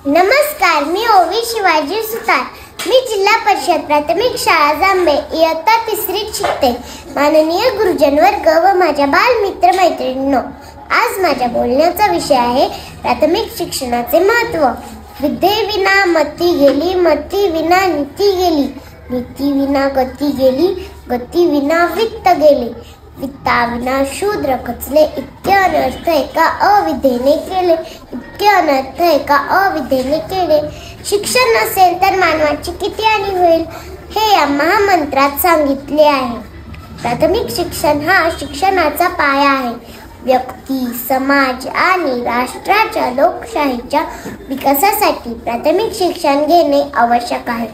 नमस्कार, मी ओवी शिवाजी सुतार. मी जिल्हा परिषद प्राथमिक शाळा जांभे इयत्ता 3रीत शिकते. माननीय गुरुजन वर्ग व माझ्या बालमित्र मैत्रिणींनो, आज माझ्या बोलण्याचा विषय आहे प्राथमिक शिक्षणाचे महत्त्व. विद्येविना मती गेली, मती विना नीती गेली, नीती विना गती गेली, गती विना वित्त गेले, वित्ताविना शूद्र खचले. इतके अनर्थ एका अविद्येने केले, इतके अनर्थ एका अविद्येने केले. शिक्षण नसेल तर मानवाची किती हानी होईल हे या महामंत्रात सांगितले आहे. प्राथमिक शिक्षण हा शिक्षणाचा पाया आहे. व्यक्ती, समाज आणि राष्ट्राच्या लोकशाहीच्या विकासासाठी प्राथमिक शिक्षण घेणे आवश्यक आहे.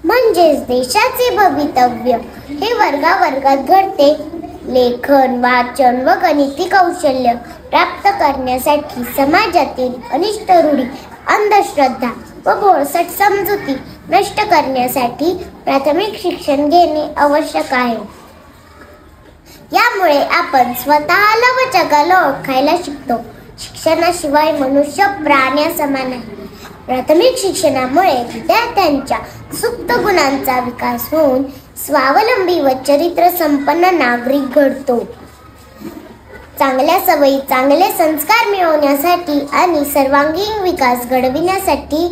म्हणजेच देशाचे भवितव्य हे वर्गावर्गात घडते. लेखन, वाचन व गणिती कौशल्य प्राप्त करण्यासाठी समाजातील अनिष्ट रूढी, अंधश्रद्धा व भोळसट समजुती नष्ट करण्यासाठी प्राथमिक शिक्षण घेणे आवश्यक आहे. यामुळे आपण स्वतःला व जगाला ओळखायला शिकतो. शिक्षणाशिवाय मनुष्य प्राण्यासमान आहे. प्राथमिक शिक्षणामुळे विद्यार्थ्यांच्या सुप्त गुणांचा विकास होऊन स्वावलंबी व चरित्र संपन्न नागरिक घडतो. चांगल्या सवयी, चांगले संस्कार मिळवण्यासाठी आणि सर्वांगीण विकास घडविण्यासाठी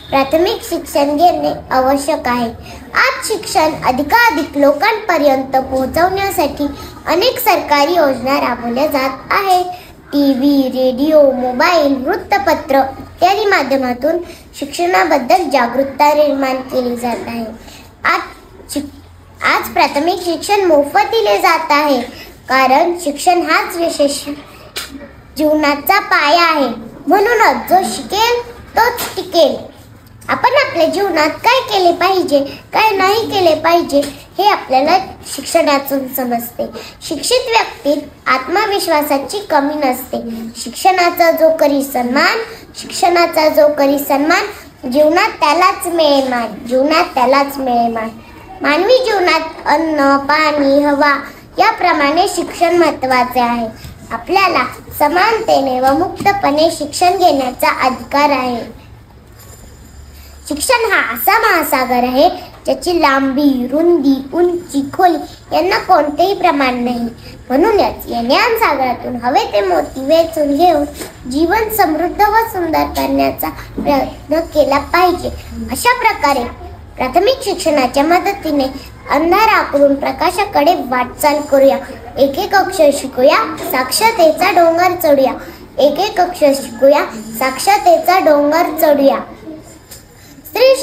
प्राथमिक शिक्षण घेणे आवश्यक आहे. आज शिक्षण अधिकाधिक लोकांपर्यंत पोहोचवण्यासाठी अनेक सरकारी योजना राबवल्या जात आहेत. टीव्ही, रेडिओ, मोबाईल, वृत्तपत्र इत्यादी माध्यमातून शिक्षणाबद्दल जागरूकता निर्माण केली जात आहे. आज प्राथमिक शिक्षण मोफत दिले जात आहे, कारण शिक्षण हाच विशेष जीवनाचा पाया आहे. म्हणूनच जो शिकेल तोच टिकेल. आपण आपल्या जीवनात काय केले पाहिजे, काय नाही केले पाहिजे हे आपल्याला शिक्षणातून समजते. शिक्षित व्यक्तीत आत्मविश्वासाची कमी नसते. शिक्षणाचा जो करी सन्मान, शिक्षणाचा जो करी सन्मान, जीवनात त्यालाच मिळेल मान, जीवनात त्यालाच मिळेल मान. मानवी जीवनात अन्न, पाणी, हवा याप्रमाणे शिक्षण महत्त्वाचे आहे. आपल्याला समानतेने व मुक्तपणे शिक्षण घेण्याचा अधिकार आहे. शिक्षण हा असा महासागर आहे ज्याची लांबी, रुंदी, उंची, खोली यांना कोणतेही प्रमाण नाही. म्हणूनच या ज्ञान सागरातून हवे ते मोती वेचून घेऊन जीवन समृद्ध व सुंदर करण्याचा प्रयत्न केला पाहिजे. अशा प्रकारे प्राथमिक शिक्षणाच्या मदतीने अंधाराकडून प्रकाशाकडे वाटचाल करूया. एक एक अक्षर शिकूया, साक्षरतेचा डोंगर चढूया. एक एक अक्षर शिकूया, साक्षरतेचा डोंगर चढूया. स्त्री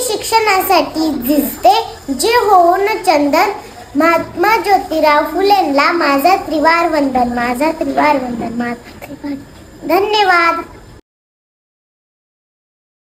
शिक्षणासाठी झिजते जे होऊन चंदन. महात्मा ज्योतिराव फुलेंना माझा त्रिवार वंदन, माझा त्रिवार वंदन, माझा त्रिवार. धन्यवाद.